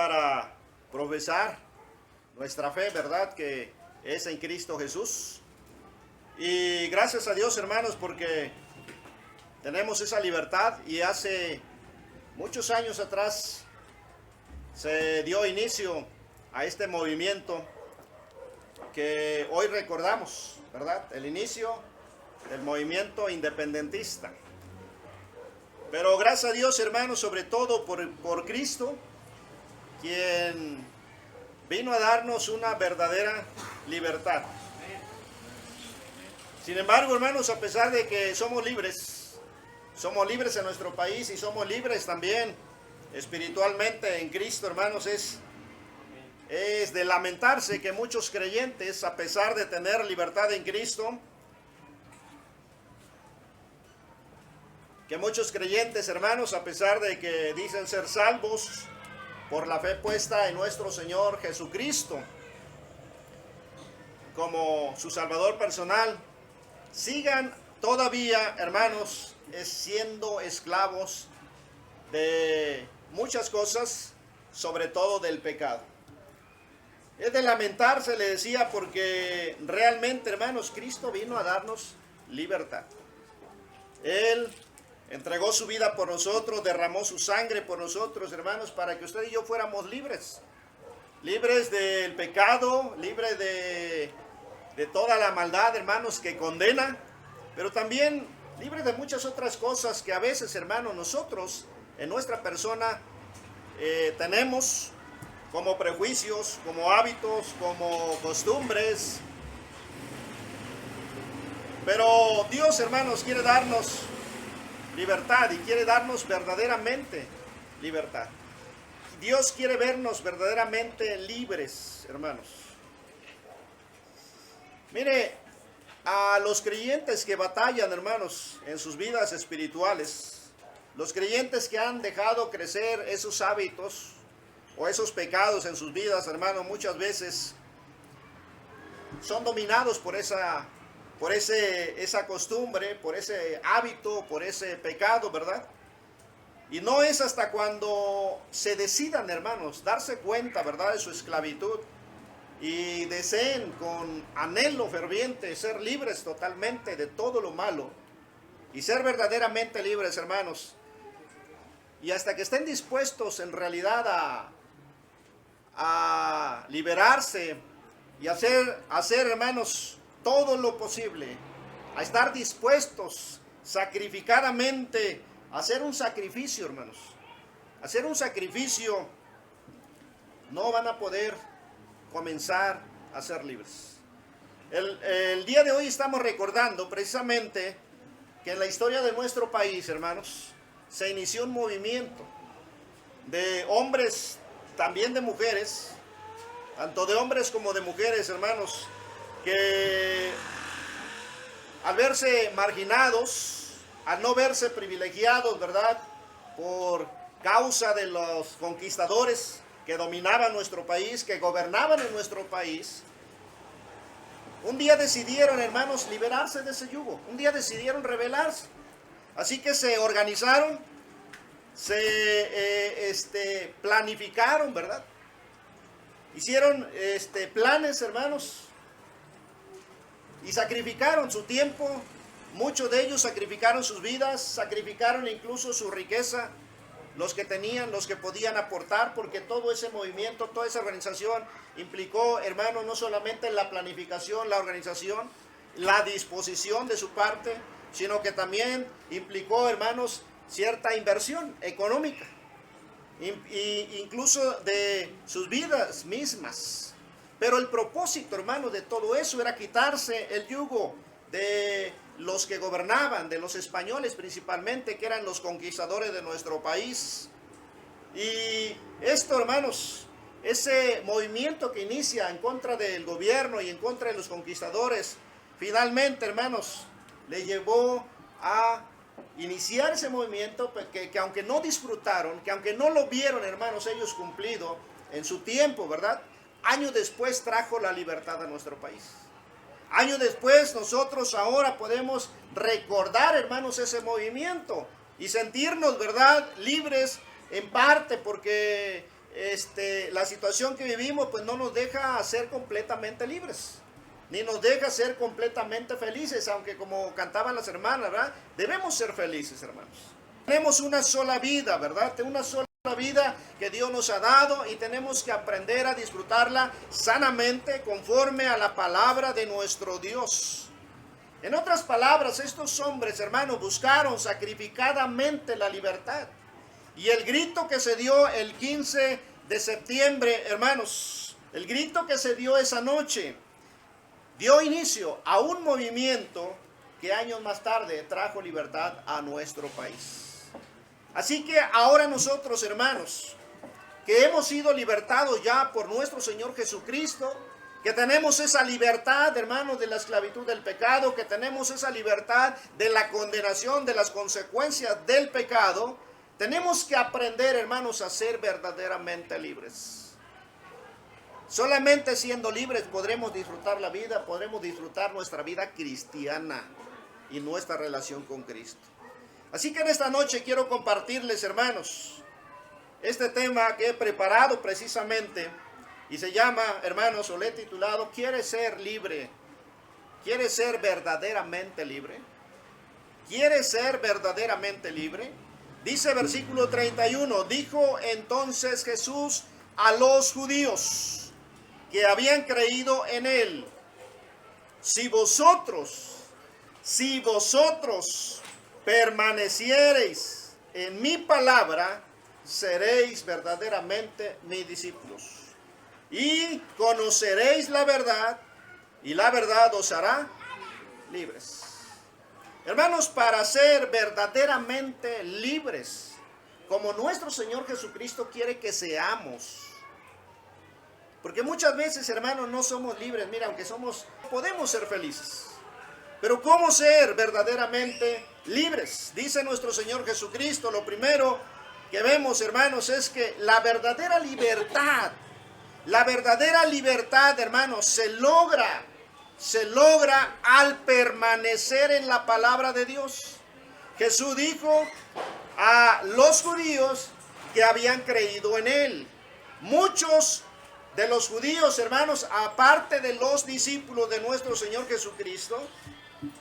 para profesar nuestra fe, ¿verdad? Que es en Cristo Jesús. Y gracias a Dios, hermanos, porque tenemos esa libertad y hace muchos años atrás se dio inicio a este movimiento que hoy recordamos, ¿verdad? El inicio del movimiento independentista. Pero gracias a Dios, hermanos, sobre todo por Cristo, quien vino a darnos una verdadera libertad. Sin embargo, hermanos, a pesar de que somos libres en nuestro país y somos libres también espiritualmente en Cristo, hermanos, es de lamentarse que muchos creyentes, a pesar de tener libertad en Cristo, que muchos creyentes, hermanos, a pesar de que dicen ser salvos por la fe puesta en nuestro Señor Jesucristo como su Salvador personal, sigan todavía, hermanos, siendo esclavos de muchas cosas, sobre todo del pecado. Es de lamentarse, le decía, porque realmente, hermanos, Cristo vino a darnos libertad. Él entregó su vida por nosotros, derramó su sangre por nosotros, hermanos, para que usted y yo fuéramos libres. Libres del pecado, libres de toda la maldad, hermanos, que condena, pero también libres de muchas otras cosas que a veces, hermanos, nosotros en nuestra persona tenemos como prejuicios, como hábitos, como costumbres. Pero Dios, hermanos, quiere darnos libertad y quiere darnos verdaderamente libertad. Dios quiere vernos verdaderamente libres, hermanos. Mire, a los creyentes que batallan, hermanos, en sus vidas espirituales, los creyentes que han dejado crecer esos hábitos o esos pecados en sus vidas, hermanos, muchas veces son dominados por esa costumbre, por ese hábito, por ese pecado, ¿verdad? Y no es hasta cuando se decidan, hermanos, darse cuenta, ¿verdad?, de su esclavitud y deseen con anhelo ferviente ser libres totalmente de todo lo malo y ser verdaderamente libres, hermanos. Y hasta que estén dispuestos en realidad a liberarse y hacer, hermanos, todo lo posible, a estar dispuestos sacrificadamente a hacer un sacrificio, hermanos, hacer un sacrificio, no van a poder comenzar a ser libres. El día de hoy estamos recordando precisamente que en la historia de nuestro país, hermanos, se inició un movimiento de hombres, también de mujeres, tanto de hombres como de mujeres, hermanos, que al verse marginados, al no verse privilegiados, ¿verdad?, por causa de los conquistadores que dominaban nuestro país, que gobernaban en nuestro país, un día decidieron, hermanos, liberarse de ese yugo, un día decidieron rebelarse. Así que se organizaron, se planificaron, ¿verdad? Hicieron planes, hermanos, y sacrificaron su tiempo. Muchos de ellos sacrificaron sus vidas, sacrificaron incluso su riqueza, los que tenían, los que podían aportar, porque todo ese movimiento, toda esa organización implicó, hermanos, no solamente la planificación, la organización, la disposición de su parte, sino que también implicó, hermanos, cierta inversión económica, incluso de sus vidas mismas. Pero el propósito, hermanos, de todo eso era quitarse el yugo de los que gobernaban, de los españoles principalmente, que eran los conquistadores de nuestro país. Y esto, hermanos, ese movimiento que inicia en contra del gobierno y en contra de los conquistadores, finalmente, hermanos, le llevó a iniciar ese movimiento que aunque no disfrutaron, que aunque no lo vieron, hermanos, ellos cumplido en su tiempo, ¿verdad?, años después trajo la libertad a nuestro país. Años después nosotros ahora podemos recordar, hermanos, ese movimiento y sentirnos, ¿verdad?, libres en parte porque la situación que vivimos pues no nos deja ser completamente libres, ni nos deja ser completamente felices, aunque como cantaban las hermanas, ¿verdad? Debemos ser felices, hermanos. Tenemos una sola vida, ¿verdad? Una sola vida que Dios nos ha dado y tenemos que aprender a disfrutarla sanamente conforme a la palabra de nuestro Dios. En otras palabras, estos hombres, hermanos, buscaron sacrificadamente la libertad. Y el grito que se dio el 15 de septiembre, hermanos, el grito que se dio esa noche, dio inicio a un movimiento que años más tarde trajo libertad a nuestro país. Así que ahora nosotros, hermanos, que hemos sido libertados ya por nuestro Señor Jesucristo, que tenemos esa libertad, hermanos, de la esclavitud del pecado, que tenemos esa libertad de la condenación, de las consecuencias del pecado, tenemos que aprender, hermanos, a ser verdaderamente libres. Solamente siendo libres podremos disfrutar la vida, podremos disfrutar nuestra vida cristiana y nuestra relación con Cristo. Así que en esta noche quiero compartirles, hermanos, este tema que he preparado precisamente y se llama, hermanos, o le he titulado, ¿quieres ser libre? ¿Quieres ser verdaderamente libre? ¿Quieres ser verdaderamente libre? Dice versículo 31, dijo entonces Jesús a los judíos que habían creído en él, si vosotros permaneciereis en mi palabra, seréis verdaderamente mis discípulos. Y conoceréis la verdad, y la verdad os hará libres. Hermanos, para ser verdaderamente libres, como nuestro Señor Jesucristo quiere que seamos. Porque muchas veces, hermanos, no somos libres. Mira, aunque podemos ser felices. Pero ¿cómo ser verdaderamente libres? Dice nuestro Señor Jesucristo, lo primero que vemos, hermanos, es que la verdadera libertad, hermanos, se logra al permanecer en la palabra de Dios. Jesús dijo a los judíos que habían creído en él. Muchos de los judíos, hermanos, aparte de los discípulos de nuestro Señor Jesucristo,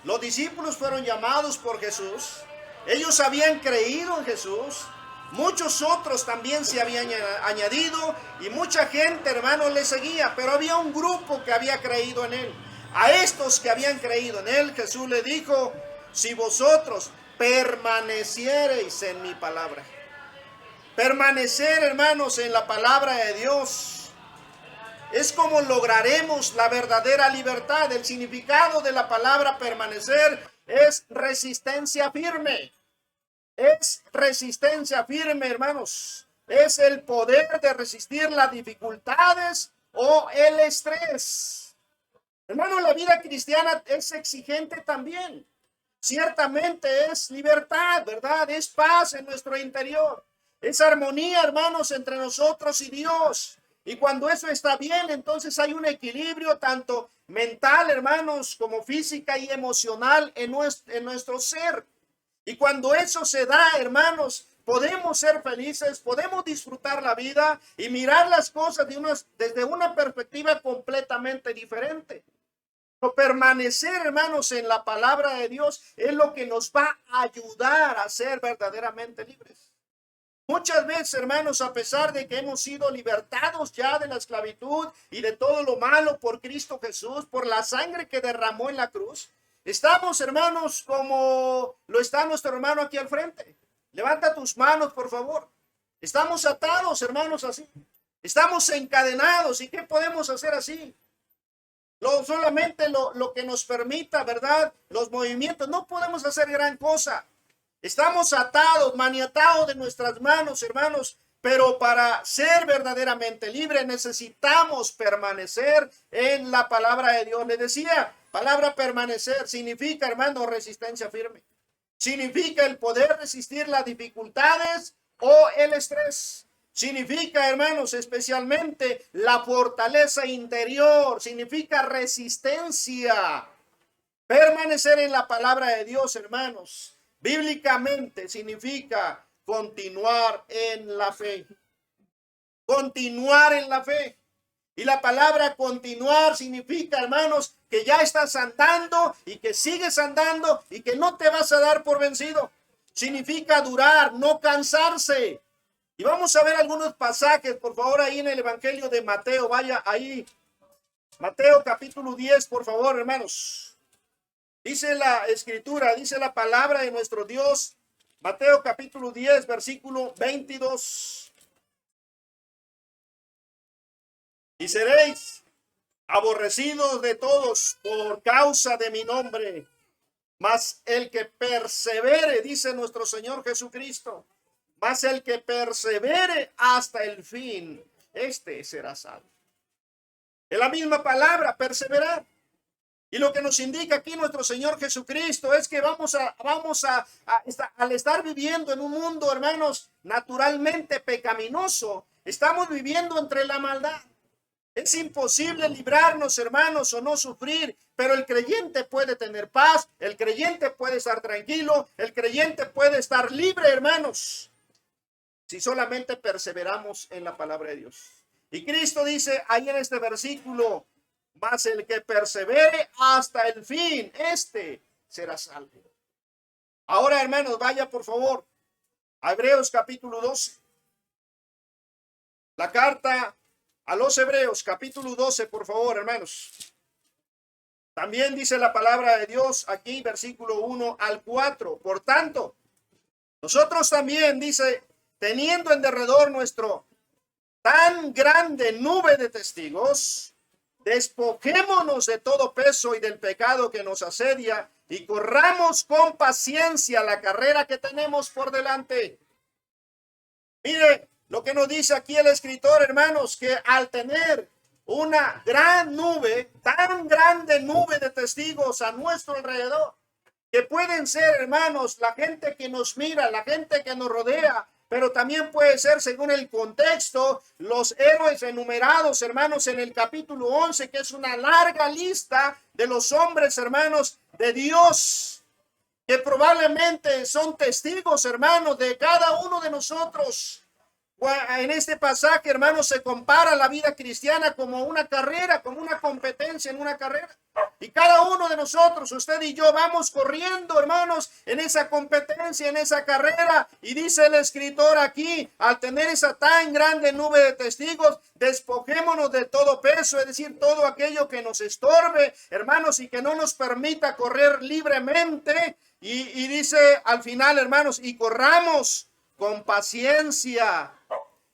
los discípulos fueron llamados por Jesús. Ellos habían creído en Jesús. Muchos otros también se habían añadido y mucha gente, hermanos, le seguía, pero había un grupo que había creído en él. A estos que habían creído en él, Jesús le dijo, si vosotros permaneciereis en mi palabra. Permanecer, hermanos, en la palabra de Dios es como lograremos la verdadera libertad. El significado de la palabra permanecer es resistencia firme. Es resistencia firme, hermanos. Es el poder de resistir las dificultades o el estrés. Hermanos, la vida cristiana es exigente también. Ciertamente es libertad, ¿verdad? Es paz en nuestro interior. Es armonía, hermanos, entre nosotros y Dios. Y cuando eso está bien, entonces hay un equilibrio tanto mental, hermanos, como física y emocional en nuestro ser. Y cuando eso se da, hermanos, podemos ser felices, podemos disfrutar la vida y mirar las cosas desde una perspectiva completamente diferente. Pero permanecer, hermanos, en la palabra de Dios es lo que nos va a ayudar a ser verdaderamente libres. Muchas veces, hermanos, a pesar de que hemos sido libertados ya de la esclavitud y de todo lo malo por Cristo Jesús, por la sangre que derramó en la cruz, estamos, hermanos, como lo está nuestro hermano aquí al frente. Levanta tus manos, por favor. Estamos atados, hermanos, así. Estamos encadenados. ¿Y qué podemos hacer así? Solamente lo que nos permita, ¿verdad? Los movimientos. No podemos hacer gran cosa. Estamos atados, maniatados de nuestras manos, hermanos, pero para ser verdaderamente libres necesitamos permanecer en la palabra de Dios. Les decía, palabra permanecer significa, hermano, resistencia firme. Significa el poder resistir las dificultades o el estrés. Significa, hermanos, especialmente la fortaleza interior. Significa resistencia. Permanecer en la palabra de Dios, hermanos, bíblicamente significa continuar en la fe. continuar en la fe. Y la palabra continuar significa, hermanos, que ya estás andando y que sigues andando y que no te vas a dar por vencido. Significa durar, no cansarse. Y vamos a ver algunos pasajes, por favor, ahí en el Evangelio de Mateo. Vaya ahí, Mateo capítulo 10, por favor, hermanos. Dice la escritura, dice la palabra de nuestro Dios, Mateo capítulo 10, versículo 22. Y seréis aborrecidos de todos por causa de mi nombre, mas el que persevere, dice nuestro Señor Jesucristo, mas el que persevere hasta el fin, este será salvo. Es la misma palabra, perseverar. Y lo que nos indica aquí nuestro Señor Jesucristo es que al estar viviendo en un mundo, hermanos, naturalmente pecaminoso, estamos viviendo entre la maldad. Es imposible librarnos, hermanos, o no sufrir, pero el creyente puede tener paz, el creyente puede estar tranquilo, el creyente puede estar libre, hermanos, si solamente perseveramos en la palabra de Dios. Y Cristo dice ahí en este versículo, mas el que persevere hasta el fin, este será salvo. Ahora, hermanos, vaya por favor a Hebreos capítulo 12. La carta a los Hebreos capítulo 12, por favor, hermanos. También dice la palabra de Dios aquí, versículo 1 al 4. Por tanto, nosotros también, dice, teniendo en derredor nuestro tan grande nube de testigos, despojémonos de todo peso y del pecado que nos asedia y corramos con paciencia la carrera que tenemos por delante. Mire lo que nos dice aquí el escritor, hermanos, que al tener una gran nube, tan grande nube de testigos a nuestro alrededor, que pueden ser, hermanos, la gente que nos mira, la gente que nos rodea, pero también puede ser, según el contexto, los héroes enumerados, hermanos, en el capítulo 11, que es una larga lista de los hombres, hermanos, de Dios, que probablemente son testigos, hermanos, de cada uno de nosotros. En este pasaje, hermanos, se compara la vida cristiana como una carrera, como una competencia en una carrera. Y cada uno de nosotros, usted y yo, vamos corriendo, hermanos, en esa competencia, en esa carrera. Y dice el escritor aquí, al tener esa tan grande nube de testigos, despojémonos de todo peso, es decir, todo aquello que nos estorbe, hermanos, y que no nos permita correr libremente. Y dice al final, hermanos, y corramos con paciencia.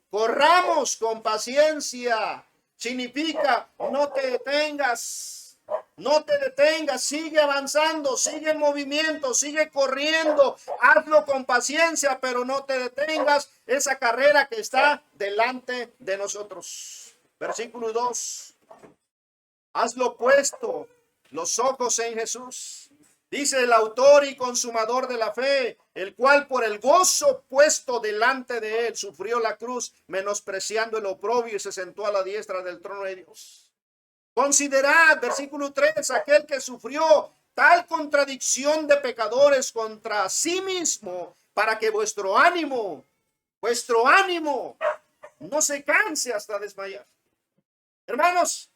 Corramos con paciencia. Significa no te detengas. No te detengas. Sigue avanzando. Sigue en movimiento. Sigue corriendo. Hazlo con paciencia, pero no te detengas. Esa carrera que está delante de nosotros. Versículo 2. Hazlo puesto los ojos en Jesús. Dice el autor y consumador de la fe, el cual por el gozo puesto delante de él sufrió la cruz, menospreciando el oprobio y se sentó a la diestra del trono de Dios. Considerad, versículo 3, aquel que sufrió tal contradicción de pecadores contra sí mismo, para que vuestro ánimo no se canse hasta desmayar. Hermanos,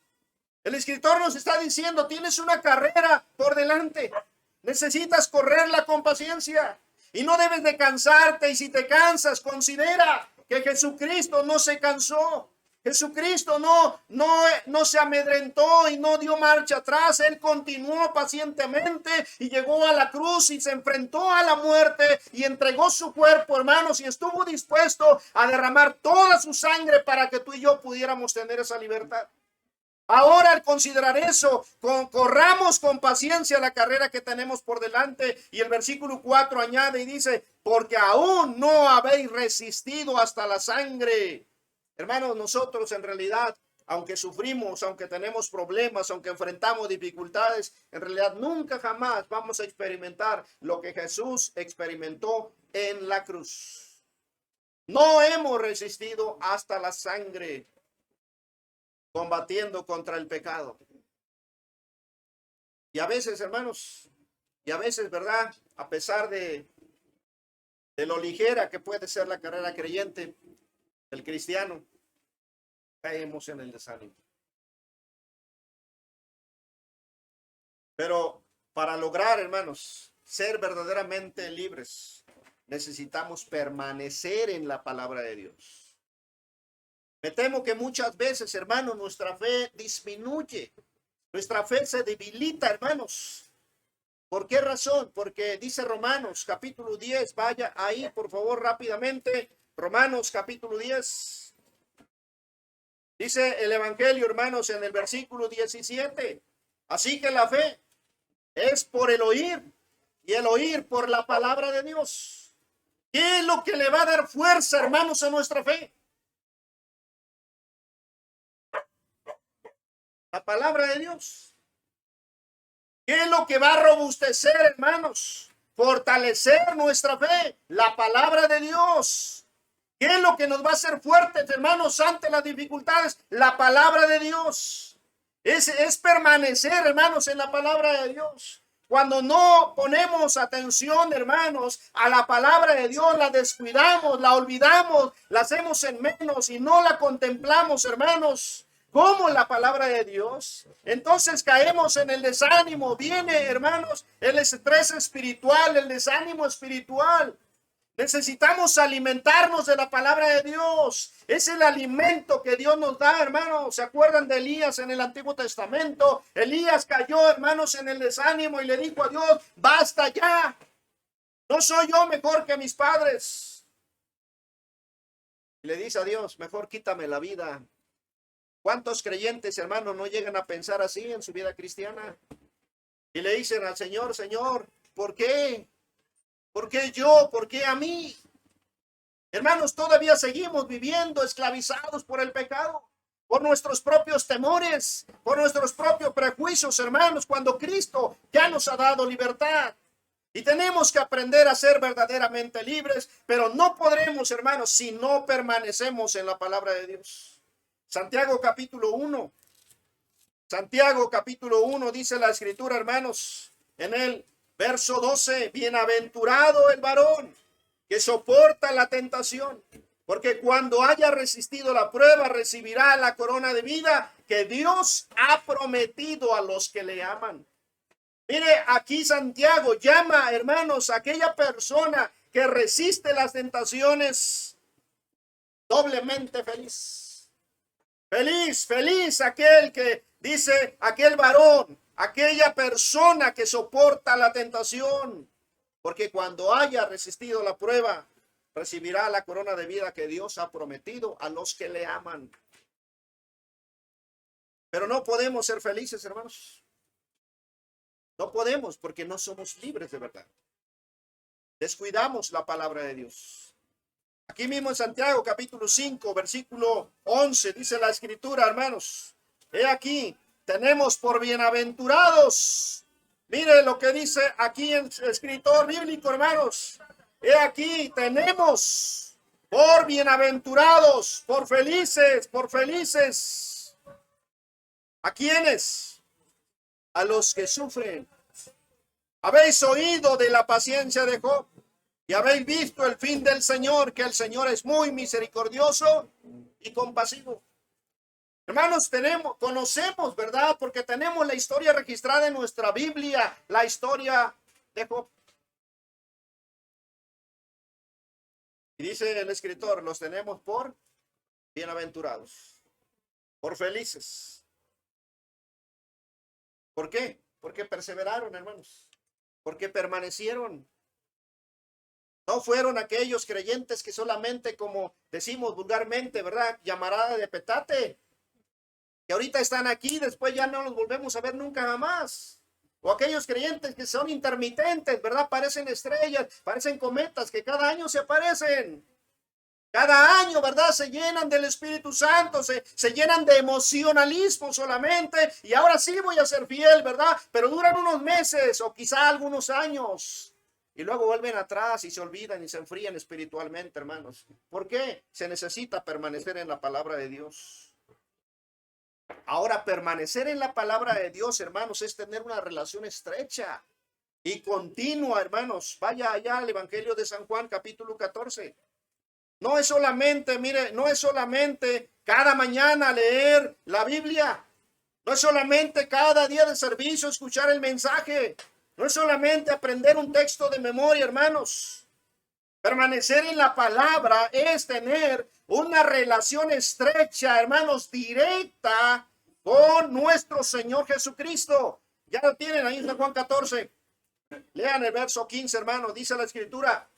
el escritor nos está diciendo, tienes una carrera por delante. Necesitas correrla con paciencia y no debes de cansarte. Y si te cansas, considera que Jesucristo no se cansó. Jesucristo no se amedrentó y no dio marcha atrás. Él continuó pacientemente y llegó a la cruz y se enfrentó a la muerte y entregó su cuerpo, hermanos, y estuvo dispuesto a derramar toda su sangre para que tú y yo pudiéramos tener esa libertad. Ahora, al considerar eso, corramos con paciencia la carrera que tenemos por delante. Y el versículo 4 añade y dice, porque aún no habéis resistido hasta la sangre. Hermanos, nosotros en realidad, aunque sufrimos, aunque tenemos problemas, aunque enfrentamos dificultades, en realidad nunca jamás vamos a experimentar lo que Jesús experimentó en la cruz. No hemos resistido hasta la sangre, combatiendo contra el pecado. Y a veces, hermanos, ¿verdad? A pesar de lo ligera que puede ser la carrera creyente, el cristiano, caemos en el desánimo. Pero para lograr, hermanos, ser verdaderamente libres, necesitamos permanecer en la palabra de Dios. Me temo que muchas veces, hermanos, nuestra fe disminuye. Nuestra fe se debilita, hermanos. ¿Por qué razón? Porque dice Romanos capítulo 10, vaya ahí por favor rápidamente, Romanos capítulo 10. Dice el Evangelio, hermanos, en el versículo 17. Así que la fe es por el oír y el oír por la palabra de Dios. ¿Qué es lo que le va a dar fuerza, hermanos, a nuestra fe? La palabra de Dios. ¿Qué es lo que va a robustecer, hermanos? Fortalecer nuestra fe. La palabra de Dios. ¿Qué es lo que nos va a hacer fuertes, hermanos, ante las dificultades? La palabra de Dios. Es permanecer, hermanos, en la palabra de Dios. Cuando no ponemos atención, hermanos, a la palabra de Dios, la descuidamos, la olvidamos, la hacemos en menos y no la contemplamos, hermanos, como la palabra de Dios, entonces caemos en el desánimo. Viene, hermanos, el estrés espiritual, el desánimo espiritual. Necesitamos alimentarnos de la palabra de Dios. Es el alimento que Dios nos da, hermanos. ¿Se acuerdan de Elías en el Antiguo Testamento? Elías cayó, hermanos, en el desánimo y le dijo a Dios: basta ya. No soy yo mejor que mis padres. Y le dice a Dios: mejor quítame la vida. ¿Cuántos creyentes, hermanos, no llegan a pensar así en su vida cristiana? Y le dicen al Señor: Señor, ¿por qué? ¿Por qué yo? ¿Por qué a mí? Hermanos, todavía seguimos viviendo esclavizados por el pecado, por nuestros propios temores, por nuestros propios prejuicios, hermanos, cuando Cristo ya nos ha dado libertad. Y tenemos que aprender a ser verdaderamente libres, pero no podremos, hermanos, si no permanecemos en la palabra de Dios. Santiago capítulo 1. Santiago capítulo 1 dice la escritura, hermanos, en el verso 12: bienaventurado el varón que soporta la tentación, porque cuando haya resistido la prueba recibirá la corona de vida que Dios ha prometido a los que le aman. Mire, aquí Santiago llama, hermanos, a aquella persona que resiste las tentaciones doblemente feliz. Feliz, feliz aquel que dice, aquel varón, aquella persona que soporta la tentación, porque cuando haya resistido la prueba, recibirá la corona de vida que Dios ha prometido a los que le aman. Pero no podemos ser felices, hermanos. No podemos, porque no somos libres de verdad. Descuidamos la palabra de Dios. Aquí mismo en Santiago capítulo 5 versículo 11 dice la escritura, hermanos: he aquí, tenemos por bienaventurados. Mire lo que dice aquí el escritor bíblico, hermanos: he aquí, tenemos por bienaventurados, por felices, por felices. ¿A quiénes? A los que sufren. Habéis oído de la paciencia de Job y habéis visto el fin del Señor, que el Señor es muy misericordioso y compasivo. Hermanos, conocemos, ¿verdad? Porque tenemos la historia registrada en nuestra Biblia, la historia de Job. Y dice el escritor: los tenemos por bienaventurados, por felices. ¿Por qué? Porque perseveraron, hermanos. Porque permanecieron. No fueron aquellos creyentes que solamente, como decimos vulgarmente, ¿verdad?, llamarada de petate, que ahorita están aquí, después ya no los volvemos a ver nunca jamás. O aquellos creyentes que son intermitentes, ¿verdad? Parecen estrellas, parecen cometas que cada año se aparecen. Cada año, ¿verdad?, se llenan del Espíritu Santo, se llenan de emocionalismo solamente. Y ahora sí voy a ser fiel, ¿verdad? Pero duran unos meses o quizá algunos años. Y luego vuelven atrás y se olvidan y se enfrían espiritualmente, hermanos. ¿Por qué? Se necesita permanecer en la palabra de Dios. Ahora, permanecer en la palabra de Dios, hermanos, es tener una relación estrecha y continua, hermanos. Vaya allá al Evangelio de San Juan, capítulo 14. No es solamente, mire, no es solamente cada mañana leer la Biblia. No es solamente cada día de servicio escuchar el mensaje. No es solamente aprender un texto de memoria, hermanos. Permanecer en la palabra es tener una relación estrecha, hermanos, directa con nuestro Señor Jesucristo. Ya lo tienen ahí en San Juan 14. Lean el verso 15, hermanos. Dice la Escritura: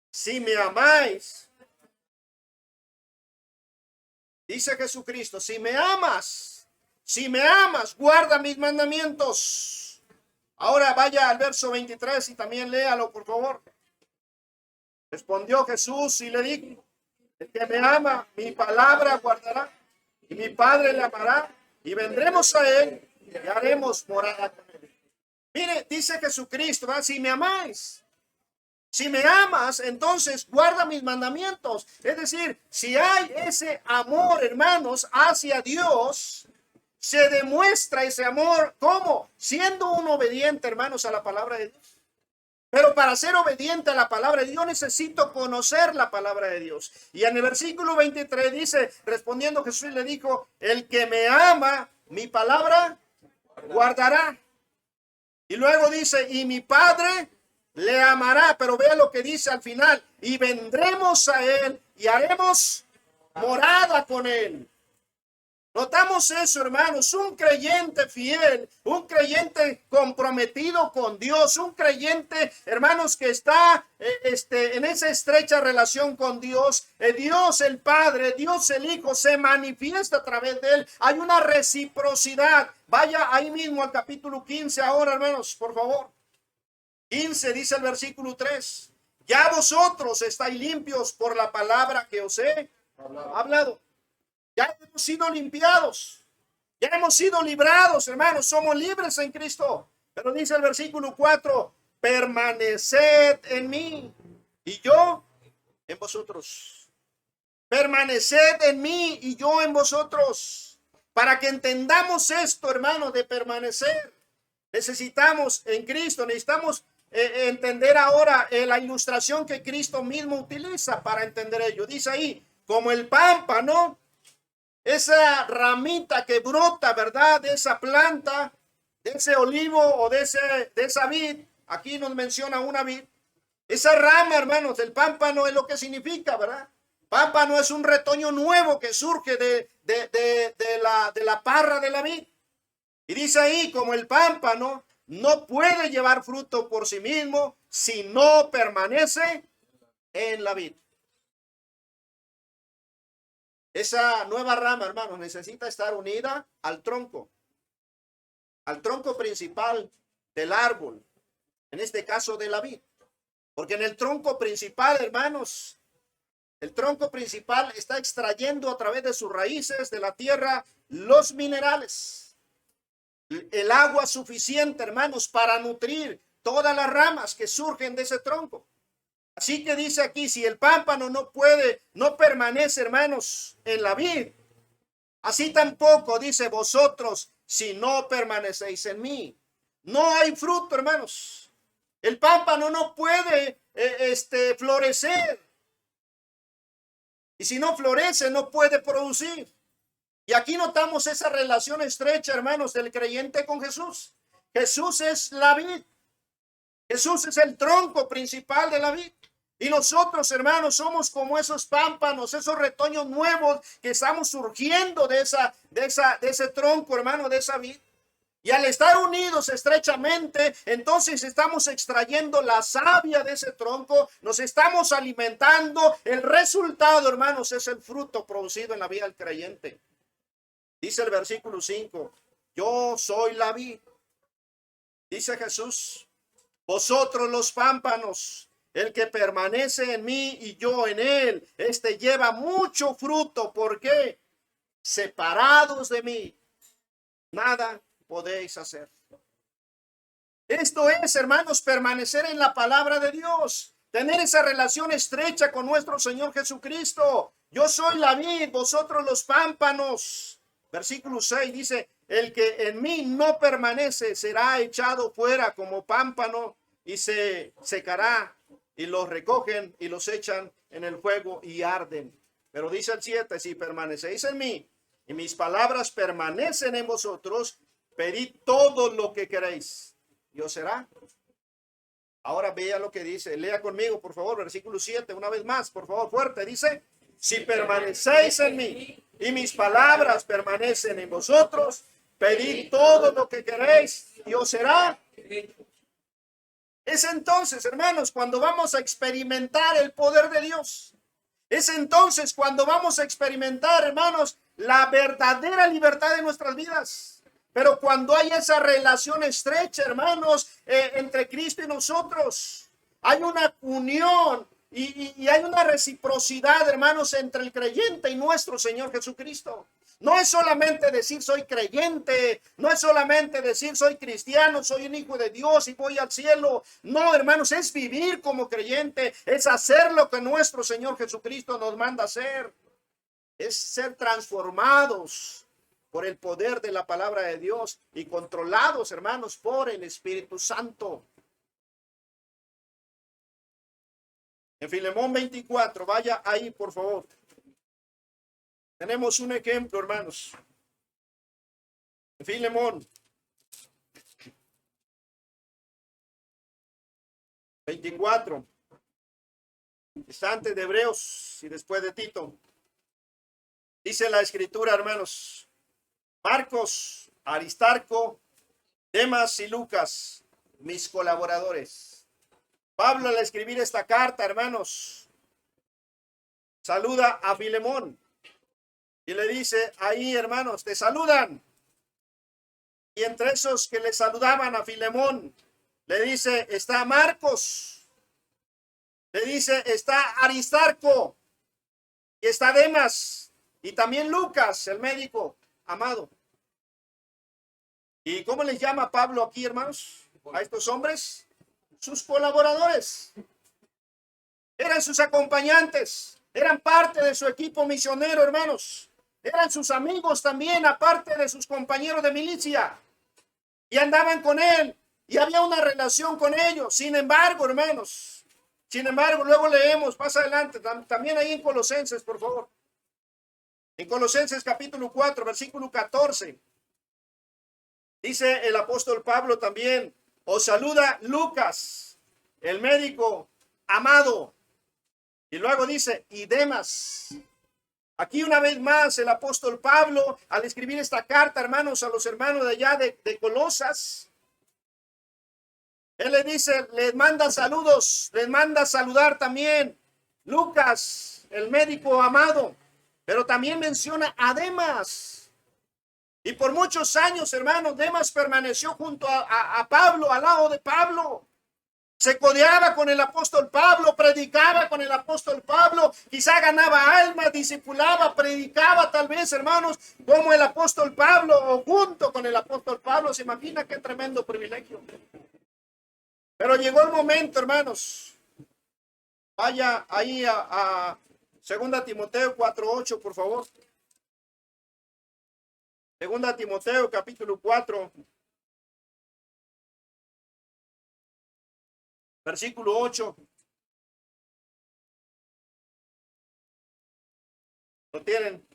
si me amáis, dice Jesucristo, si me amas, guarda mis mandamientos. Ahora vaya al verso 23 y también léalo, por favor. Respondió Jesús y le dijo: el que me ama, mi palabra guardará, y mi Padre le amará, y vendremos a él y haremos morada con él. Mire, dice Jesucristo, ¿verdad? Si me amáis, si me amas, entonces guarda mis mandamientos. Es decir, si hay ese amor, hermanos, hacia Dios, se demuestra ese amor, ¿cómo? Siendo un obediente, hermanos, a la palabra de Dios. Pero para ser obediente a la palabra de Dios necesito conocer la palabra de Dios. Y en el versículo 23 dice, respondiendo Jesús le dijo: el que me ama, mi palabra guardará. Y luego dice: y mi Padre le amará. Pero vea lo que dice al final: y vendremos a él y haremos morada con él. Notamos eso, hermanos. Un creyente fiel, un creyente comprometido con Dios, un creyente, hermanos, que está en esa estrecha relación con Dios. Dios el Padre, Dios el Hijo se manifiesta a través de él. Hay una reciprocidad. Vaya ahí mismo al capítulo 15 ahora, hermanos, por favor. 15 dice el versículo 3: ya vosotros estáis limpios por la palabra que os he hablado. Ya hemos sido limpiados, ya hemos sido librados, hermanos, somos libres en Cristo. Pero dice el versículo 4: permaneced en mí y yo en vosotros. Permaneced en mí y yo en vosotros. Para que entendamos esto, hermanos, de permanecer, necesitamos en Cristo, necesitamos entender ahora la ilustración que Cristo mismo utiliza para entender ello. Dice ahí: como el pámpano, esa ramita que brota, ¿verdad? De esa planta, de ese olivo o de esa vid. Aquí nos menciona una vid. Esa rama, hermanos, del pámpano es lo que significa, ¿verdad? Pámpano es un retoño nuevo que surge de la parra de la vid. Y dice ahí: como el pámpano no puede llevar fruto por sí mismo si no permanece en la vid. Esa nueva rama, hermanos, necesita estar unida al tronco principal del árbol, en este caso de la vid. Porque en el tronco principal, hermanos, el tronco principal está extrayendo a través de sus raíces de la tierra los minerales, el agua suficiente, hermanos, para nutrir todas las ramas que surgen de ese tronco. Así que dice aquí: si el pámpano no permanece, hermanos, en la vid, así tampoco, dice, vosotros, si no permanecéis en mí. No hay fruto, hermanos. El pámpano no puede florecer. Y si no florece, no puede producir. Y aquí notamos esa relación estrecha, hermanos, del creyente con Jesús. Jesús es la vid. Jesús es el tronco principal de la vid. Y nosotros, hermanos, somos como esos pámpanos, esos retoños nuevos que estamos surgiendo de ese tronco, hermano, de esa vid. Y al estar unidos estrechamente, entonces estamos extrayendo la savia de ese tronco, nos estamos alimentando. El resultado, hermanos, es el fruto producido en la vida del creyente. Dice el versículo 5: yo soy la vid. Dice Jesús: vosotros los pámpanos. El que permanece en mí y yo en él, este lleva mucho fruto. ¿Por qué? Separados de mí, nada podéis hacer. Esto es, hermanos, permanecer en la palabra de Dios. Tener esa relación estrecha con nuestro Señor Jesucristo. Yo soy la vid, vosotros los pámpanos. Versículo 6 dice: el que en mí no permanece será echado fuera como pámpano y se secará. Y los recogen y los echan en el fuego y arden. Pero dice el 7, si permanecéis en mí y mis palabras permanecen en vosotros, pedid todo lo que queréis y os será. Ahora vea lo que dice, lea conmigo por favor, versículo 7, una vez más, por favor, fuerte, dice, si permanecéis en mí y mis palabras permanecen en vosotros, pedid todo lo que queréis y os será. Es entonces, hermanos, cuando vamos a experimentar el poder de Dios. Es entonces cuando vamos a experimentar, hermanos, la verdadera libertad de nuestras vidas. Pero cuando hay esa relación estrecha, hermanos, entre Cristo y nosotros, hay una unión y hay una reciprocidad, hermanos, entre el creyente y nuestro Señor Jesucristo. No es solamente decir soy creyente, no es solamente decir soy cristiano, soy un hijo de Dios y voy al cielo. No, hermanos, es vivir como creyente, es hacer lo que nuestro Señor Jesucristo nos manda hacer. Es ser transformados por el poder de la palabra de Dios y controlados, hermanos, por el Espíritu Santo. En Filemón 24, vaya ahí, por favor. Tenemos un ejemplo, hermanos. En Filemón 24. Está antes de Hebreos y después de Tito. Dice la Escritura, hermanos. Marcos, Aristarco, Demas y Lucas, mis colaboradores. Pablo, al escribir esta carta, hermanos, saluda a Filemón y le dice ahí, hermanos, te saludan. Y entre esos que le saludaban a Filemón, le dice, está Marcos, le dice, está Aristarco y está Demas y también Lucas, el médico amado. ¿Y cómo les llama Pablo aquí, hermanos? A estos hombres, sus colaboradores. Eran sus acompañantes, eran parte de su equipo misionero, hermanos. Eran sus amigos también, aparte de sus compañeros de milicia. Y andaban con él, y había una relación con ellos. Sin embargo, hermanos, luego leemos más adelante, también ahí en Colosenses, por favor. En Colosenses capítulo 4, versículo 14. Dice el apóstol Pablo también, os saluda Lucas, el médico amado. Y luego dice, y Demas. Aquí una vez más el apóstol Pablo, al escribir esta carta, hermanos, a los hermanos de allá de Colosas, él le dice, les manda saludos, les manda saludar también Lucas, el médico amado, pero también menciona a Demas. Y por muchos años, hermanos, Demas permaneció junto a Pablo, al lado de Pablo. Se codeaba con el apóstol Pablo, predicaba con el apóstol Pablo, quizá ganaba almas, discipulaba, predicaba tal vez, hermanos, como el apóstol Pablo o junto con el apóstol Pablo. ¿Se imagina qué tremendo privilegio? Pero llegó el momento, hermanos. Vaya ahí a 2 Timoteo 4:8, por favor. 2 Timoteo capítulo 4. Versículo 8. ¿Lo tienen?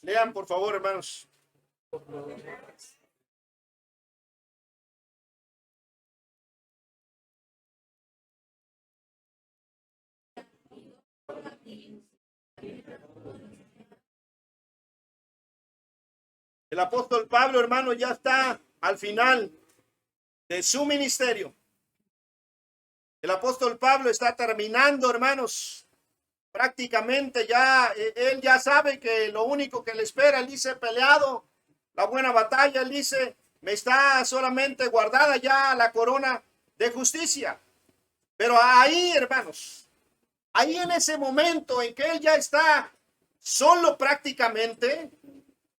Lean, por favor, hermanos. El apóstol Pablo, hermano, ya está al final de su ministerio. El apóstol Pablo está terminando, hermanos. Prácticamente ya, él ya sabe que lo único que le espera, él dice, peleado la buena batalla, él dice, me está solamente guardada ya la corona de justicia. Pero ahí, hermanos, ahí en ese momento en que él ya está solo prácticamente,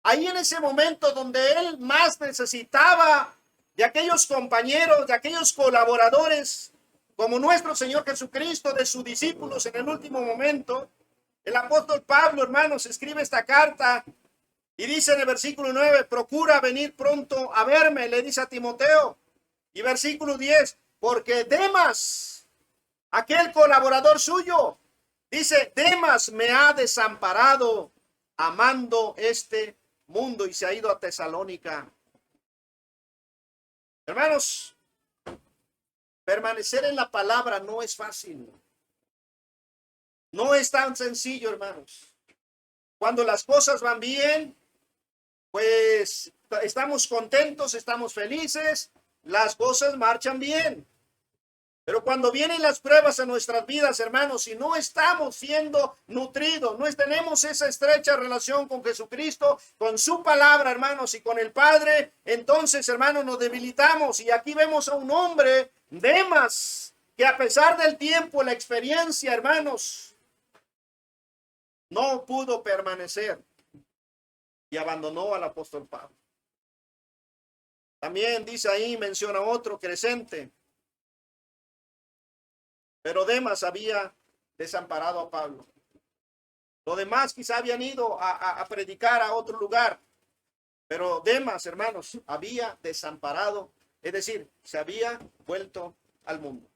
ahí en ese momento donde él más necesitaba de aquellos compañeros, de aquellos colaboradores, como nuestro Señor Jesucristo, de sus discípulos en el último momento, el apóstol Pablo, hermanos, escribe esta carta y dice en el versículo 9, procura venir pronto a verme, le dice a Timoteo. Y versículo 10, porque Demas, aquel colaborador suyo, Dice, Demas me ha desamparado amando este mundo y se ha ido a Tesalónica. Hermanos, permanecer en la palabra no es fácil. No es tan sencillo, hermanos. Cuando las cosas van bien, pues estamos contentos, estamos felices, las cosas marchan bien. Pero cuando vienen las pruebas a nuestras vidas, hermanos, si no estamos siendo nutridos, no tenemos esa estrecha relación con Jesucristo, con su palabra, hermanos, y con el Padre, entonces, hermanos, nos debilitamos. Y aquí vemos a un hombre, Demas, que a pesar del tiempo, la experiencia, hermanos, no pudo permanecer y abandonó al apóstol Pablo. También dice ahí, menciona otro, Crescente. Pero Demas había desamparado a Pablo. Los demás quizá habían ido a predicar a otro lugar. Pero Demas, hermanos, había desamparado, es decir, se había vuelto al mundo.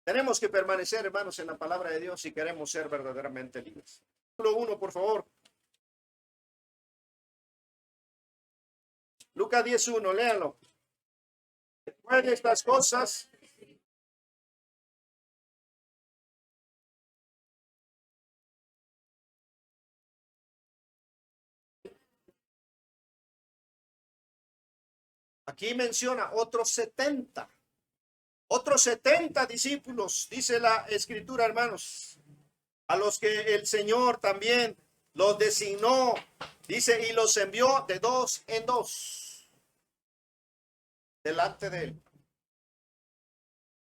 Tenemos que permanecer, hermanos, en la palabra de Dios si queremos ser verdaderamente libres. Versículo 1, por favor. Lucas 10:1, léanlo. Después de estas cosas, aquí menciona otros 70. Otros 70 discípulos, dice la escritura, hermanos, a los que el Señor también los designó, dice, y los envió de dos en dos delante de él.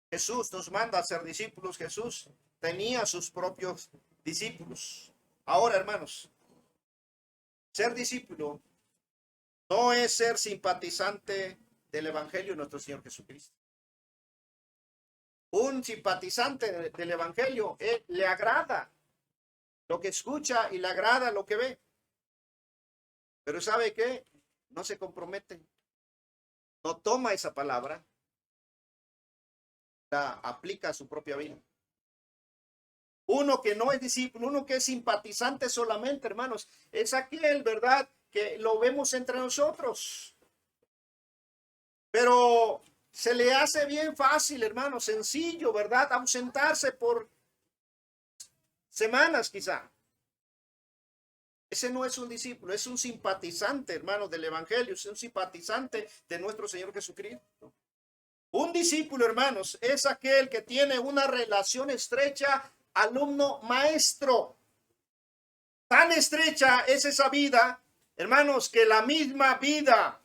Jesús nos manda a ser discípulos. Jesús tenía sus propios discípulos. Ahora, hermanos, ser discípulo no es ser simpatizante del Evangelio de nuestro Señor Jesucristo. Un simpatizante del Evangelio le agrada lo que escucha y le agrada lo que ve. Pero ¿sabe qué? No se compromete. No toma esa palabra. La aplica a su propia vida. Uno que no es discípulo, uno que es simpatizante solamente, hermanos, es aquel, ¿verdad?, que lo vemos entre nosotros. Pero se le hace bien fácil, hermanos, sencillo, ¿verdad?, ausentarse por semanas quizá. Ese no es un discípulo, es un simpatizante, hermanos, del Evangelio, es un simpatizante de nuestro Señor Jesucristo. Un discípulo, hermanos, es aquel que tiene una relación estrecha alumno-maestro. Tan estrecha es esa vida, hermanos, que la misma vida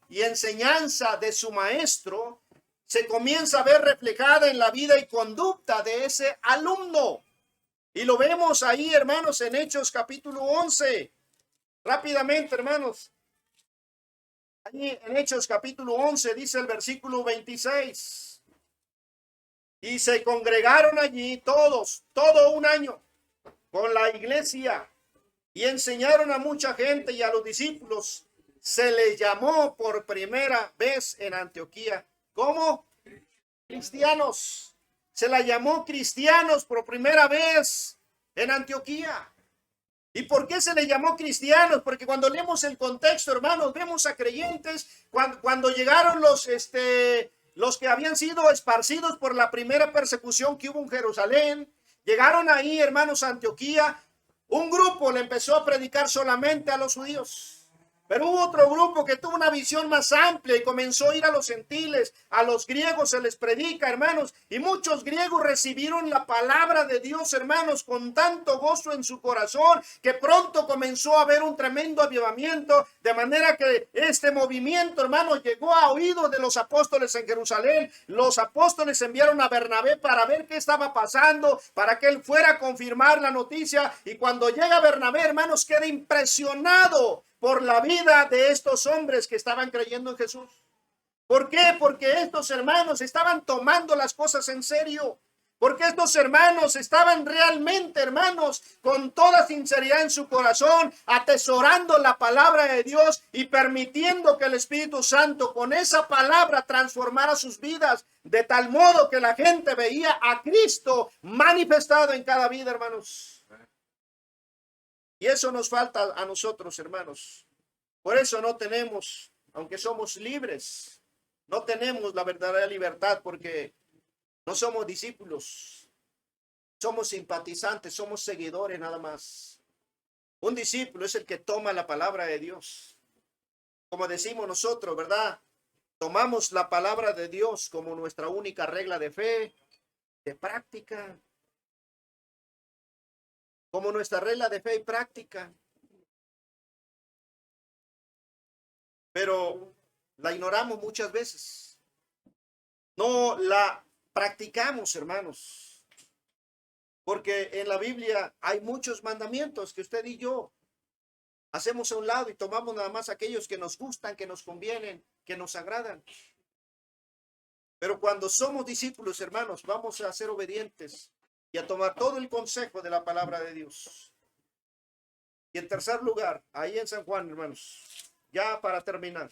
y enseñanza de su maestro se comienza a ver reflejada en la vida y conducta de ese alumno. Y lo vemos ahí, hermanos, en Hechos capítulo 11. Rápidamente, hermanos. Allí en Hechos capítulo 11 dice el versículo 26. Y se congregaron allí todos, todo un año, con la iglesia, y enseñaron a mucha gente, y a los discípulos se les llamó por primera vez en Antioquía. ¿Cómo? Cristianos. Se la llamó cristianos por primera vez en Antioquía. ¿Y por qué se le llamó cristianos? Porque cuando leemos el contexto, hermanos, vemos a creyentes, cuando llegaron los que habían sido esparcidos por la primera persecución que hubo en Jerusalén, llegaron ahí, hermanos, a Antioquía. Un grupo le empezó a predicar solamente a los judíos. Pero hubo otro grupo que tuvo una visión más amplia y comenzó a ir a los gentiles, a los griegos se les predica, hermanos, y muchos griegos recibieron la palabra de Dios, hermanos, con tanto gozo en su corazón, que pronto comenzó a haber un tremendo avivamiento, de manera que este movimiento, hermanos, llegó a oídos de los apóstoles en Jerusalén. Los apóstoles enviaron a Bernabé para ver qué estaba pasando, para que él fuera a confirmar la noticia, y cuando llega Bernabé, hermanos, queda impresionado por la vida de estos hombres que estaban creyendo en Jesús. ¿Por qué? Porque estos hermanos estaban tomando las cosas en serio. Porque estos hermanos estaban realmente, hermanos, con toda sinceridad en su corazón, atesorando la palabra de Dios y permitiendo que el Espíritu Santo con esa palabra transformara sus vidas, de tal modo que la gente veía a Cristo manifestado en cada vida, hermanos. Y eso nos falta a nosotros, hermanos. Por eso no tenemos, aunque somos libres, no tenemos la verdadera libertad, porque no somos discípulos, somos simpatizantes, somos seguidores nada más. Un discípulo es el que toma la palabra de Dios. Como decimos nosotros, ¿verdad? Tomamos la palabra de Dios como nuestra única regla de fe, de práctica. Como nuestra regla de fe y práctica. Pero la ignoramos muchas veces. No la practicamos, hermanos. Porque en la Biblia hay muchos mandamientos que usted y yo hacemos a un lado y tomamos nada más aquellos que nos gustan, que nos convienen, que nos agradan. Pero cuando somos discípulos, hermanos, vamos a ser obedientes y a tomar todo el consejo de la palabra de Dios. Y en tercer lugar, ahí en San Juan, hermanos, ya para terminar,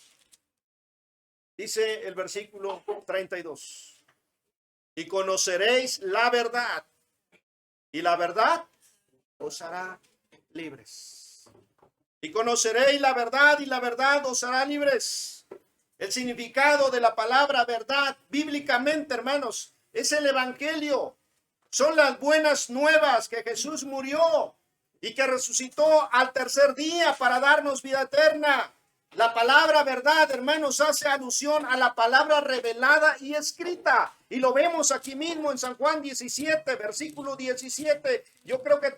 dice el versículo 32. Y conoceréis la verdad, y la verdad os hará libres. Y conoceréis la verdad, y la verdad os hará libres. El significado de la palabra verdad, bíblicamente, hermanos, es el evangelio. Son las buenas nuevas que Jesús murió y que resucitó al tercer día para darnos vida eterna. La palabra verdad, hermanos, hace alusión a la palabra revelada y escrita. Y lo vemos aquí mismo en San Juan 17, versículo 17. Yo creo que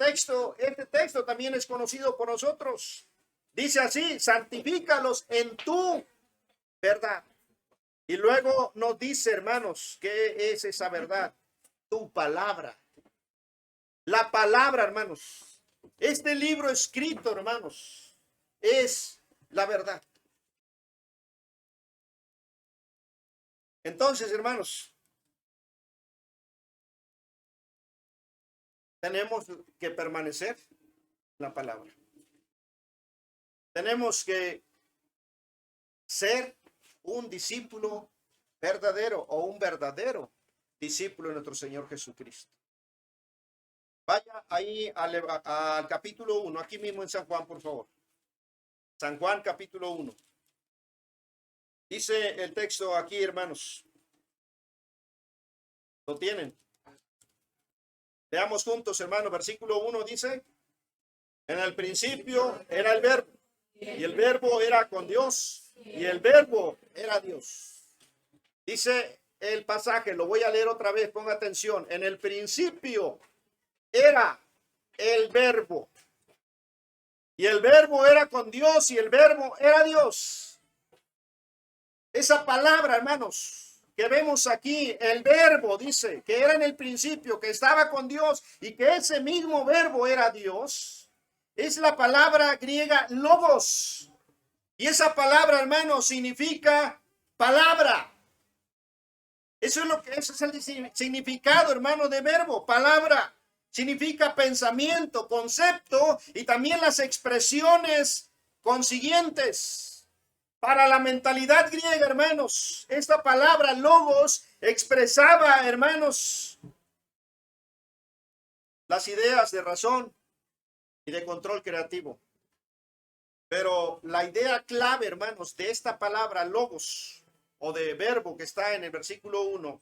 este texto también es conocido por nosotros. Dice así: santifícalos en tu verdad. Y luego nos dice, hermanos, ¿qué es esa verdad? Tu palabra. La palabra, hermanos. Este libro escrito, hermanos, es la verdad. Entonces, hermanos, tenemos que permanecer en la palabra. Tenemos que ser un discípulo verdadero o un verdadero discípulo de nuestro Señor Jesucristo. Vaya ahí al capítulo 1, aquí mismo en San Juan, por favor. San Juan capítulo 1. Dice el texto aquí, hermanos. ¿Lo tienen? Leamos juntos, hermanos. Versículo 1 dice: en el principio era el verbo, y el verbo era con Dios, y el verbo era Dios. Dice el pasaje, lo voy a leer otra vez, ponga atención. En el principio era el verbo, y el verbo era con Dios, y el verbo era Dios. Esa palabra, hermanos, que vemos aquí, el verbo, dice que era en el principio, que estaba con Dios y que ese mismo verbo era Dios, es la palabra griega logos. Y esa palabra, hermanos, significa palabra. Eso es el significado, hermano, de verbo, palabra. Significa pensamiento, concepto y también las expresiones consiguientes. Para la mentalidad griega, hermanos, esta palabra logos expresaba, hermanos, las ideas de razón y de control creativo. Pero la idea clave, hermanos, de esta palabra logos o de verbo que está en el versículo 1,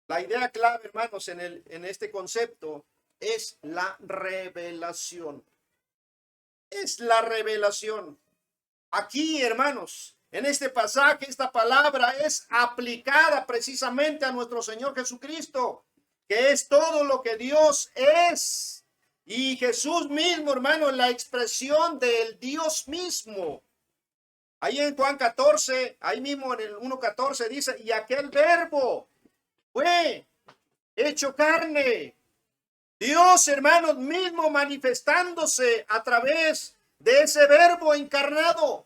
la idea clave, hermanos, en este concepto es la revelación. Es la revelación. Aquí, hermanos, en este pasaje, esta palabra es aplicada precisamente a nuestro Señor Jesucristo, que es todo lo que Dios es. Y Jesús mismo, hermano, la expresión del Dios mismo. Ahí en Juan 14, ahí mismo en el 1:14 dice: y aquel verbo fue hecho carne. Dios, hermanos, mismo manifestándose a través de ese verbo encarnado.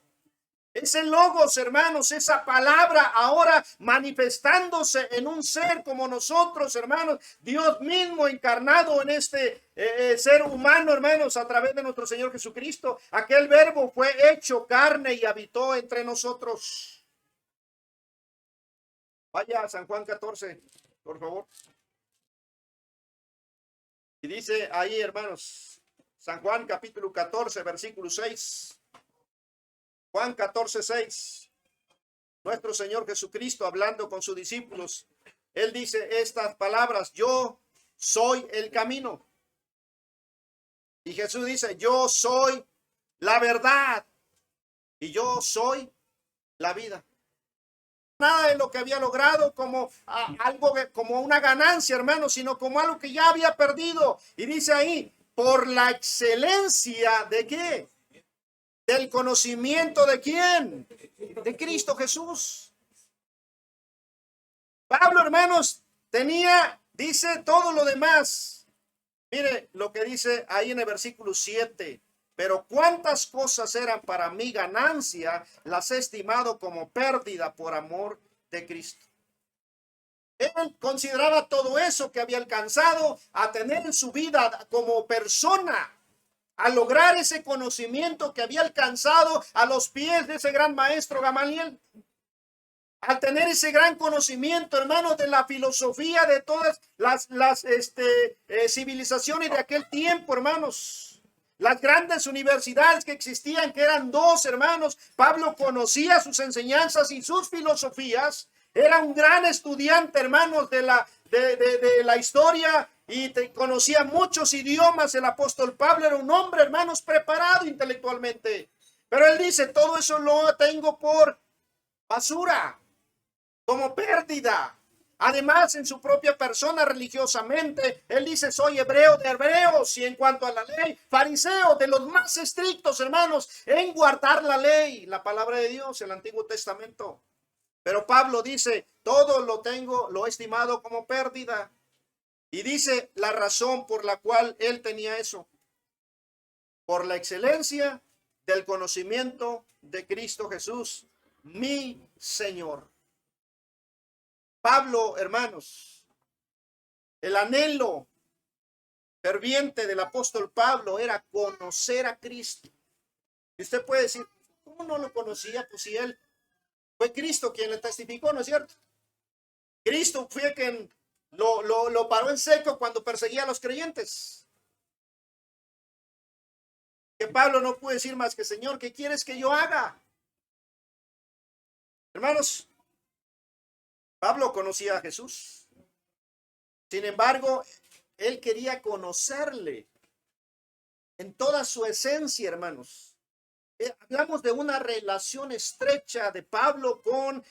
Ese logos, hermanos, esa palabra ahora manifestándose en un ser como nosotros, hermanos, Dios mismo encarnado en este ser humano, hermanos, a través de nuestro Señor Jesucristo. Aquel verbo fue hecho carne y habitó entre nosotros. Vaya a San Juan 14, por favor. Y dice ahí, hermanos, San Juan capítulo 14, versículo 6. Juan 14, 6. Nuestro Señor Jesucristo hablando con sus discípulos, Él dice estas palabras: yo soy el camino. Y Jesús dice: yo soy la verdad y yo soy la vida. Nada de lo que había logrado como algo, como una ganancia, hermano, sino como algo que ya había perdido. Y dice ahí: por la excelencia de ¿qué? Del conocimiento de ¿quién? De Cristo Jesús. Pablo, hermanos, tenía, dice, todo lo demás. Mire lo que dice ahí en el versículo 7. Pero cuántas cosas eran para mí ganancia, las he estimado como pérdida por amor de Cristo. Él consideraba todo eso que había alcanzado a tener en su vida como persona, a lograr ese conocimiento que había alcanzado a los pies de ese gran maestro Gamaliel. Al tener ese gran conocimiento, hermanos, de la filosofía de todas las civilizaciones de aquel tiempo, hermanos. Las grandes universidades que existían, que eran dos, hermanos. Pablo conocía sus enseñanzas y sus filosofías. Era un gran estudiante, hermanos, de la historia, y conocía muchos idiomas. El apóstol Pablo era un hombre, hermanos, preparado intelectualmente. Pero él dice: todo eso lo tengo por basura, como pérdida. Además, en su propia persona religiosamente, él dice: soy hebreo de hebreos, y en cuanto a la ley, fariseo, de los más estrictos, hermanos, en guardar la ley, la palabra de Dios, el Antiguo Testamento. Pero Pablo dice: todo lo tengo, lo he estimado como pérdida. Y dice la razón por la cual él tenía eso: por la excelencia del conocimiento de Cristo Jesús, mi Señor. Pablo, hermanos, el anhelo ferviente del apóstol Pablo era conocer a Cristo. Y usted puede decir: ¿cómo no lo conocía? Pues si él fue Cristo quien le testificó, ¿no es cierto? Cristo fue quien lo paró en seco cuando perseguía a los creyentes. Que Pablo no puede decir más que: Señor, ¿qué quieres que yo haga? Hermanos, Pablo conocía a Jesús. Sin embargo, él quería conocerle en toda su esencia, hermanos. Hablamos de una relación estrecha de Pablo con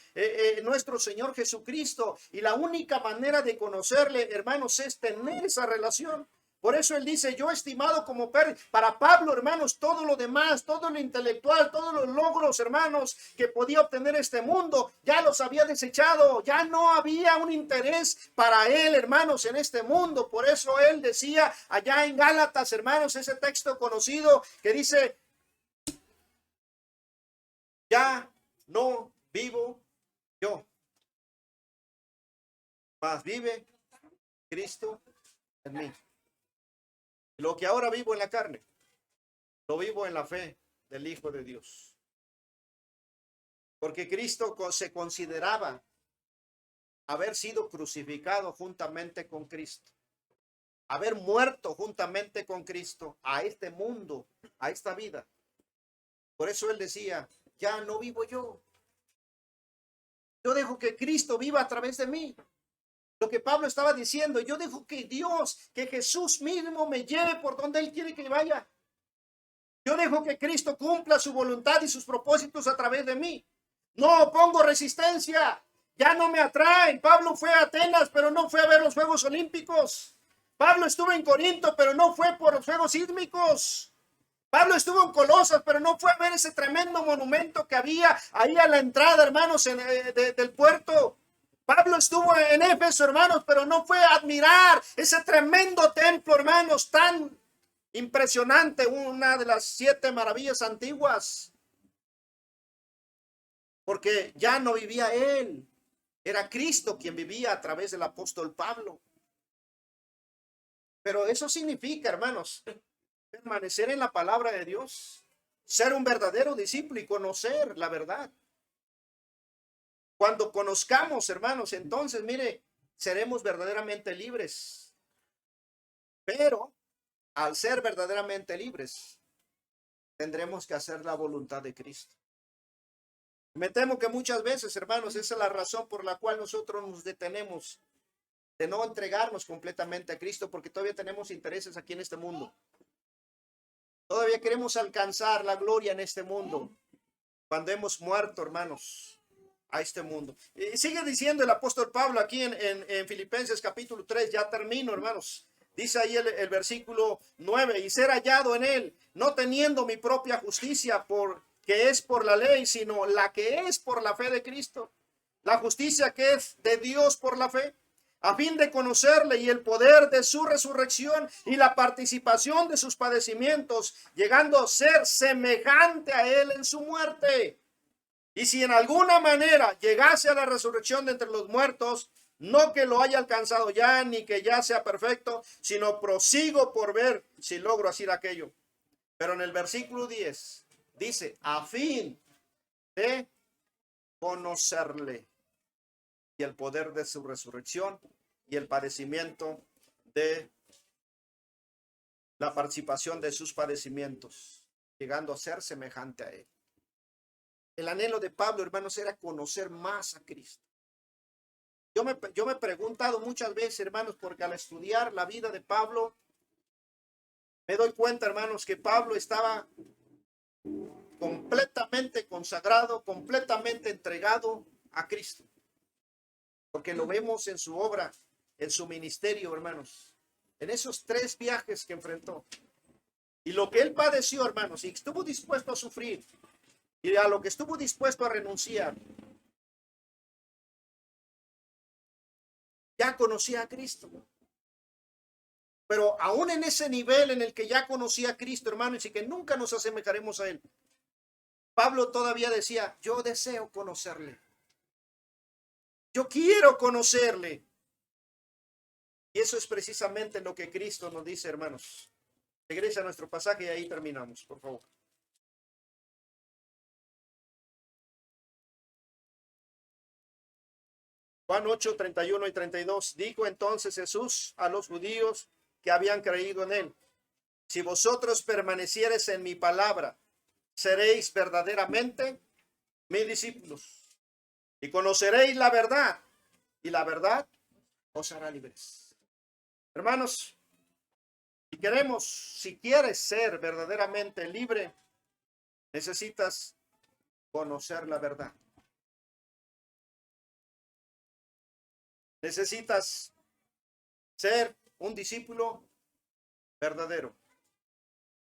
nuestro Señor Jesucristo, y la única manera de conocerle, hermanos, es tener esa relación. Por eso él dice: yo he estimado como pérdida. Para Pablo, hermanos, todo lo demás, todo lo intelectual, todos los logros, hermanos, que podía obtener este mundo, ya los había desechado. Ya no había un interés para él, hermanos, en este mundo. Por eso él decía allá en Gálatas, hermanos, ese texto conocido que dice: ya no vivo yo, mas vive Cristo en mí. Lo que ahora vivo en la carne, lo vivo en la fe del Hijo de Dios. Porque Cristo se consideraba haber sido crucificado juntamente con Cristo, haber muerto juntamente con Cristo a este mundo, a esta vida. Por eso él decía: ya no vivo yo. Yo dejo que Cristo viva a través de mí. Lo que Pablo estaba diciendo: yo dejo que Dios, que Jesús mismo me lleve por donde Él quiere que vaya. Yo dejo que Cristo cumpla su voluntad y sus propósitos a través de mí. No pongo resistencia. Ya no me atraen. Pablo fue a Atenas, pero no fue a ver los Juegos Olímpicos. Pablo estuvo en Corinto, pero no fue por los Juegos Sísmicos. Pablo estuvo en Colosas, pero no fue a ver ese tremendo monumento que había ahí a la entrada, hermanos, del puerto. Pablo estuvo en Éfeso, hermanos, pero no fue a admirar ese tremendo templo, hermanos, tan impresionante, una de las 7 maravillas antiguas. porque ya no vivía él, era Cristo quien vivía a través del apóstol Pablo. Pero eso significa, hermanos, permanecer en la palabra de Dios, ser un verdadero discípulo y conocer la verdad. Cuando conozcamos, hermanos, entonces, mire, seremos verdaderamente libres. Pero al ser verdaderamente libres, tendremos que hacer la voluntad de Cristo. Me temo que muchas veces, hermanos, esa es la razón por la cual nosotros nos detenemos de no entregarnos completamente a Cristo, porque todavía tenemos intereses aquí en este mundo. Todavía queremos alcanzar la gloria en este mundo, cuando hemos muerto, hermanos, a este mundo. Y sigue diciendo el apóstol Pablo aquí en Filipenses capítulo 3, ya termino, hermanos. Dice ahí el versículo 9, y ser hallado en él, no teniendo mi propia justicia que es por la ley, sino la que es por la fe de Cristo. La justicia que es de Dios por la fe, a fin de conocerle y el poder de su resurrección y la participación de sus padecimientos, llegando a ser semejante a él en su muerte. Y si en alguna manera llegase a la resurrección de entre los muertos, no que lo haya alcanzado ya, ni que ya sea perfecto, sino prosigo por ver si logro hacer aquello. Pero en el versículo 10 dice, a fin de conocerle y el poder de su resurrección y el padecimiento de la participación de sus padecimientos, llegando a ser semejante a él. El anhelo de Pablo, hermanos, era conocer más a Cristo. Yo me he preguntado muchas veces, hermanos, porque al estudiar la vida de Pablo, me doy cuenta, hermanos, que Pablo estaba completamente consagrado, completamente entregado a Cristo. Porque lo vemos en su obra, en su ministerio, hermanos, en esos 3 viajes que enfrentó. Y lo que él padeció, hermanos, y estuvo dispuesto a sufrir, y a lo que estuvo dispuesto a renunciar, ya conocía a Cristo. Pero aún en ese nivel en el que ya conocía a Cristo, hermanos, y que nunca nos asemejaremos a él, Pablo todavía decía, yo deseo conocerle. Yo quiero conocerle. Y eso es precisamente lo que Cristo nos dice, hermanos. Regresa a nuestro pasaje y ahí terminamos, por favor. Juan 8, 31 y 32. Dijo entonces Jesús a los judíos que habían creído en él, si vosotros permaneciereis en mi palabra, seréis verdaderamente mis discípulos y conoceréis la verdad, y la verdad os hará libres. Hermanos, si quieres ser verdaderamente libre, necesitas conocer la verdad. Necesitas ser un discípulo verdadero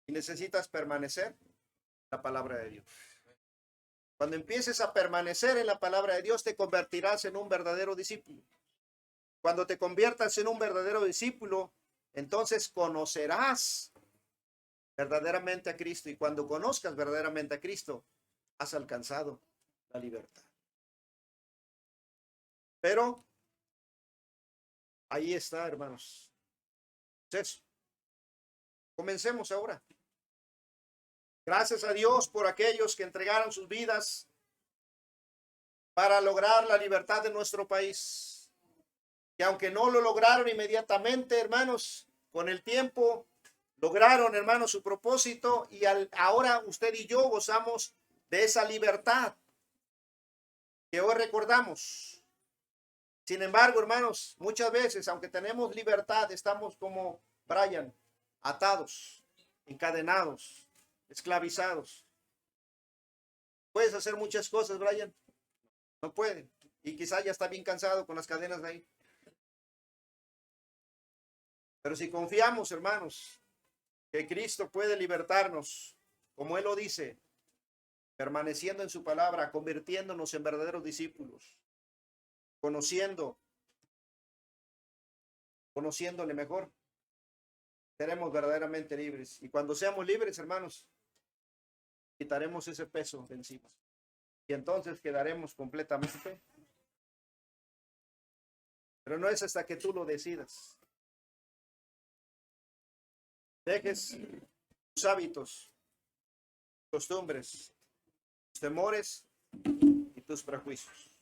y necesitas permanecer en la palabra de Dios. Cuando empieces a permanecer en la palabra de Dios, te convertirás en un verdadero discípulo. Cuando te conviertas en un verdadero discípulo, entonces conocerás verdaderamente a Cristo. Y cuando conozcas verdaderamente a Cristo, has alcanzado la libertad. Pero ahí está, hermanos. Entonces, comencemos ahora. Gracias a Dios por aquellos que entregaron sus vidas para lograr la libertad de nuestro país. Que aunque no lo lograron inmediatamente, hermanos, con el tiempo lograron, hermanos, su propósito y ahora usted y yo gozamos de esa libertad que hoy recordamos. Sin embargo, hermanos, muchas veces, aunque tenemos libertad, estamos como Brian, atados, encadenados, esclavizados. ¿Puedes hacer muchas cosas, Brian? No puede. Y quizás ya está bien cansado con las cadenas de ahí. Pero si confiamos, hermanos, que Cristo puede libertarnos, como Él lo dice, permaneciendo en su palabra, convirtiéndonos en verdaderos discípulos, conociéndole mejor, seremos verdaderamente libres. Y cuando seamos libres, hermanos, quitaremos ese peso de encima. y entonces quedaremos completamente. Pero no es hasta que tú lo decidas. Dejes tus hábitos, costumbres, tus temores y tus prejuicios.